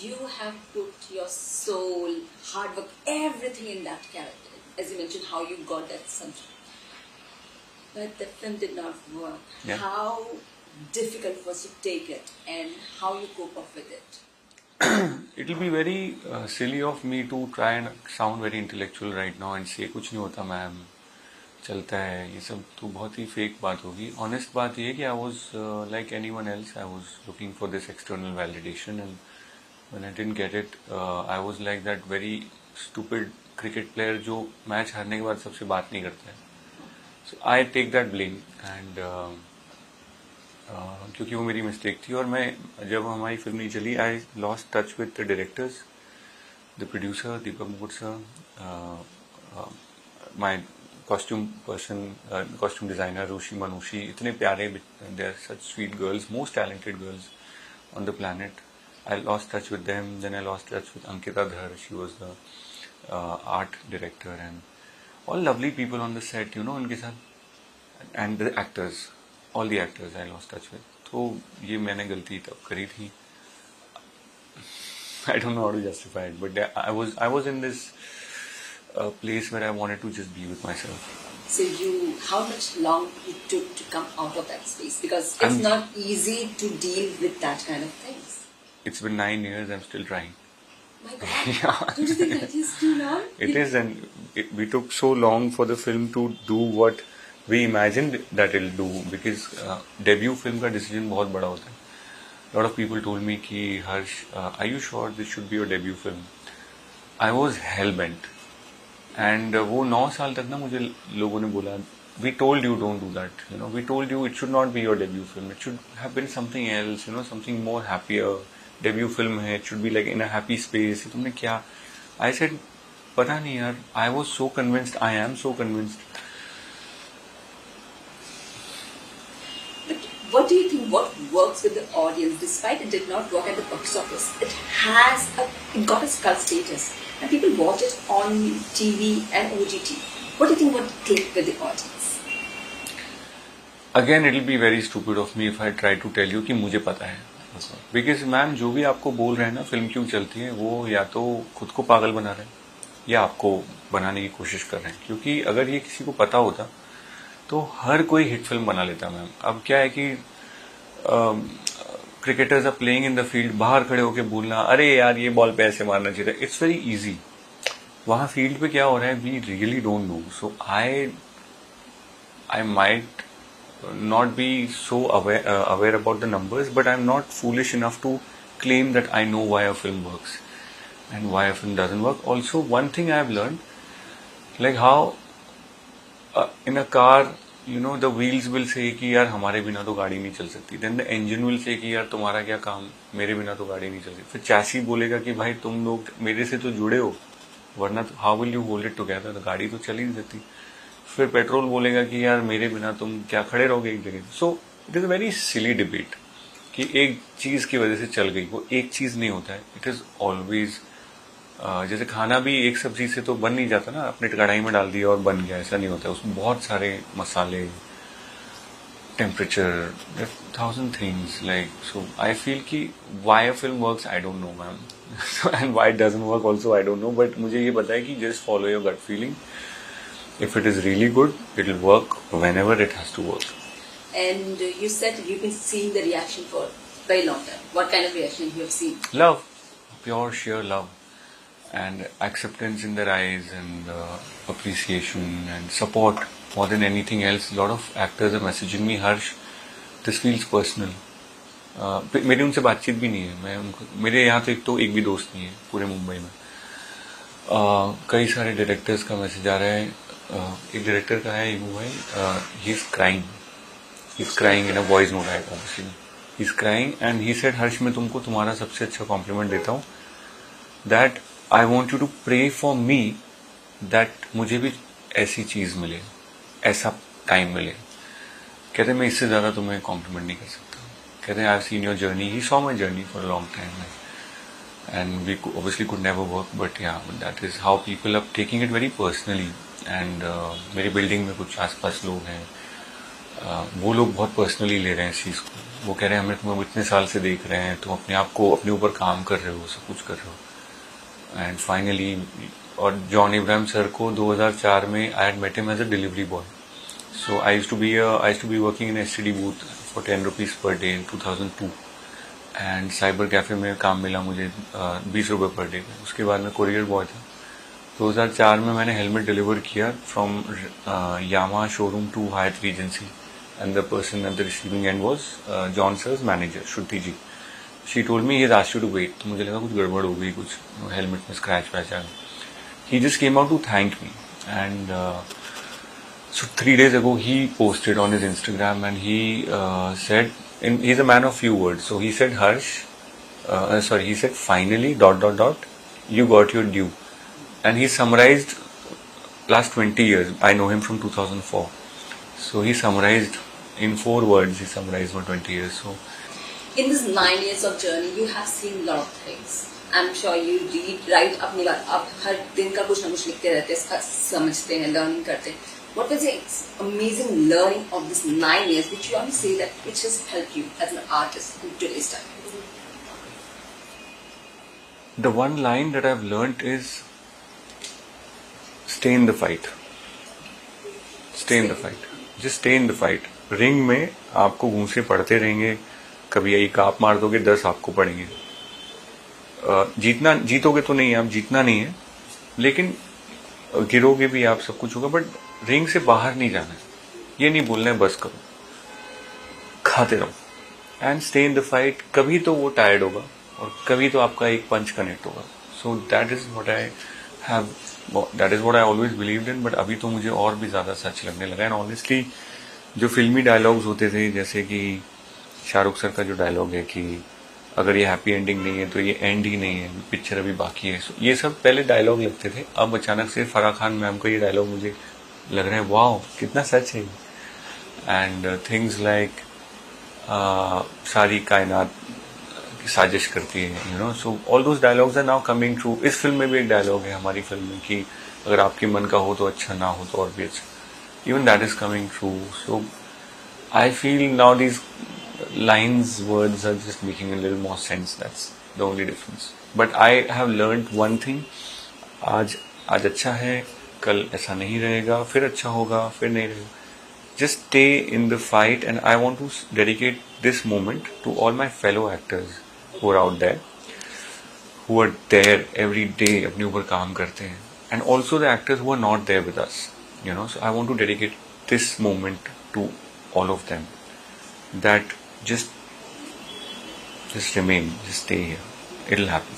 you have put your soul, hard work, everything in that character. As you mentioned, how you got that sunshine. But the film did not work. Yeah. How difficult was to take it and how you cope up with it? It will be very silly of me to try and sound very intellectual right now and say कुछ नहीं होता ma'am, चलता है, ये सब तो बहुत ही fake बात होगी. Honest बात ये है कि I was like anyone else. I was looking for this external validation, and when I didn't get it, I was like that very stupid cricket player जो मैच हारने के बाद सबसे बात नहीं करता है. So I take that blame, and क्योंकि वो मेरी मिस्टेक थी. और मैं जब हमारी फिल्म नहीं चली, I lost touch with the directors, the producer Deepak Mukut sir, my costume person, costume designer Rushi Manushi, इतने प्यारे, they are such sweet girls, most talented girls on the planet. I lost touch with them. Then I lost touch with Ankita Dhar, she was the art director, and all lovely people on the set, you know, उनके साथ, and the actors, all the actors I lost touch with. तो ये मैंने गलती तब करी थी. I don't know how to justify it, but I was in this place where I wanted to just be with myself. So how much long it took to come out of that space? Because it's not easy to deal with that kind of things. It's been 9 years. I'm still trying. My God. Yeah. Don't you think that is too long? It is, and we took so long for the film to do what we imagined that it'll do, because debut film का decision बहुत बड़ा होता है. Lot of people told me कि Harsh, are you sure this should be your debut film? I was hell bent, and वो 9 साल तक ना मुझे लोगों ने बोला, we told you don't do that, you know, we told you it should not be your debut film, it should have been something else, you know, something more happier. Debut film है, it should be like in a happy space. तुमने क्या? I said, पता नहीं यार. I was so convinced, I am so convinced. What do you think? What works with the audience, despite it did not work at the box office? It got a cult status, and people watch it on TV and OTT. What do you think would click with the audience? Again, it will be very stupid of me if I try to tell you कि मुझे पता है. Because ma'am जो भी आपको बोल रहे हैं ना फिल्म क्यों चलती है, वो या तो खुद को पागल बना रहे हैं या आपको बनाने की कोशिश कर रहे हैं. क्योंकि अगर ये किसी को पता होता तो हर कोई हिट फिल्म बना लेता मैम. अब क्या है कि cricketers are playing in the field, बाहर खड़े होकर बोलना, अरे यार ये बॉल पे ऐसे मारना चाहिए, इट्स वेरी इजी. वहां फील्ड पे क्या हो रहा है, we really don't know. So I might not be so aware about the numbers, but I'm not foolish enough to claim that I know why a film works and why a film doesn't work. Also, one thing I've learned, like how in a car, you know, the wheels will say कि यार हमारे बिना तो गाड़ी नहीं चल सकती. Then the engine will say कि यार तुम्हारा क्या काम, मेरे बिना तो गाड़ी नहीं चल सकती. फिर चैसी बोलेगा कि भाई तुम लोग मेरे से तो जुड़े हो, वरना तो how will you hold it together, तो गाड़ी तो चल ही नहीं सकती. फिर पेट्रोल बोलेगा कि यार मेरे बिना तुम क्या खड़े रहोगे एक जगह. So it is a very silly debate कि एक चीज की वजह से चल गई, वो एक चीज नहीं होता है. इट इज ऑलवेज, जैसे खाना भी एक सब्जी से तो बन नहीं जाता ना, अपने कढ़ाई में डाल दिया और बन गया, ऐसा नहीं होता है. उसमें बहुत सारे मसाले, temperature, 1000 things. Like so I feel कि why a film works I don't know ma'am, and why it doesn't work also I don't know. But मुझे ये पता है कि just follow your gut feeling. If it is really good, it will work whenever it has to work. And you said you've been seeing the reaction for a very long time. What kind of reaction you have seen? Love, pure sheer love, and acceptance in their eyes, and appreciation and support more than anything else. A lot of actors are messaging me, Harsh, this feels personal. मेरी उनसे बातचीत भी नहीं है. मैं उनको, मेरे यहाँ तो एक भी दोस्त नहीं है पूरे मुंबई में. कई सारे डायरेक्टर्स का मैसेज आ रहा है. एक डायरेक्टर का है, वो है, he is crying in a voice note. आएगा obviously, he is crying and he said, Harsh मैं तुमको तुम्हारा सबसे अच्छा कॉम्प्लीमेंट देता हूँ, that I want you to pray for me that मुझे भी ऐसी चीज मिले, ऐसा टाइम मिले. कहते मैं इससे ज्यादा तुम्हें कॉम्प्लीमेंट नहीं कर सकता. कहते I have seen your journey. He saw my journey for a long time, and we obviously could never work, but yeah, that is how people are taking it very personally. And मेरी building में कुछ आसपास लोग हैं, वो लोग बहुत personally ले रहे हैं इस चीज़ को. वो कह रहे हैं हमें तुम इतने साल से देख रहे हैं, तुम अपने आप को अपने ऊपर काम कर रहे हो, सब कुछ कर रहे हो. एंड फाइनली, और जॉन इब्राहिम सर को 2004 में I had met him as a delivery boy. So I used to be working in STD booth for 10 rupees per day in 2002. And cyber cafe में काम मिला मुझे 20 रुपये पर डे का. उसके बाद मैं कोरियर बॉय था. 2004 में मैंने हेलमेट डिलीवर किया from Yamaha showroom to Hyatt Regency, and the person at the receiving end was John sir's manager Shruti ji. She told me he has asked you to wait. तो मुझे लगा कुछ गड़बड़ हो गई, कुछ हेलमेट में स्क्रैच वैच आ गया. He just came out to thank me. And so 3 days ago he posted on his Instagram, and he said, he's a man of few words, so he said, Harsh, he said, finally ... you got your due. And he summarized last 20 years. I know him from 2004, so he summarized in 4 words. He summarized my 20 years. So in this 9 years of journey, you have seen a lot of things. I'm sure you read, write अपनी बात, आप हर दिन का कुछ ना कुछ लिखते रहते हैं, समझते हैं, लर्निंग करते हैं. What was your amazing learning of this 9 years, which you always say that which has helped you as an artist in today's time? The one line that I've learnt is stay in the fight. Stay in the fight. Just stay in the fight. Ring में आपको घूंसे पड़ते रहेंगे. कभी एक आप मार दोगे, 10 आपको पड़ेंगे. जीतोगे तो नहीं, आप जीतना नहीं है, लेकिन गिरोगे भी आप, सब कुछ होगा, बट रिंग से बाहर नहीं जाना है. ये नहीं बोलना है बस करो, खाते रहो and stay in the fight. कभी तो वो टायर्ड होगा और कभी तो आपका एक पंच कनेक्ट होगा. So that is what I always believed in. But अभी तो मुझे और भी ज्यादा सच लगने लगा. एंड ऑनेस्टली जो फिल्मी डायलॉग्स होते थे, जैसे कि शाहरुख सर का जो डायलॉग है कि अगर ये हैप्पी एंडिंग नहीं है तो ये एंड ही नहीं है, पिक्चर अभी बाकी है. ये सब पहले डायलॉग लगते थे. अब अचानक से फराह खान मैम का ये डायलॉग मुझे लग रहा है वाओ कितना सच है. एंड थिंग्स लाइक सारी कायनात की साजिश करती है, you know. So all those dialogues are now coming true. इस फिल्म में भी एक डायलॉग है हमारी फिल्म में कि अगर आपके मन का हो तो अच्छा, ना हो तो और भी अच्छा. Even that is coming true. So I feel now these lines, words are just making a little more sense. That's the only difference. But I have learned one thing. आज अच्छा है, कल ऐसा नहीं रहेगा, फिर अच्छा होगा, फिर नहीं रहेगा. Just stay in the fight, and I want to dedicate this moment to all my fellow actors who are out there, who are there every day, अपने ऊपर काम करते हैं, and also the actors who are not there with us, you know. So I want to dedicate this moment to all of them. That just remain, just stay here. It'll happen.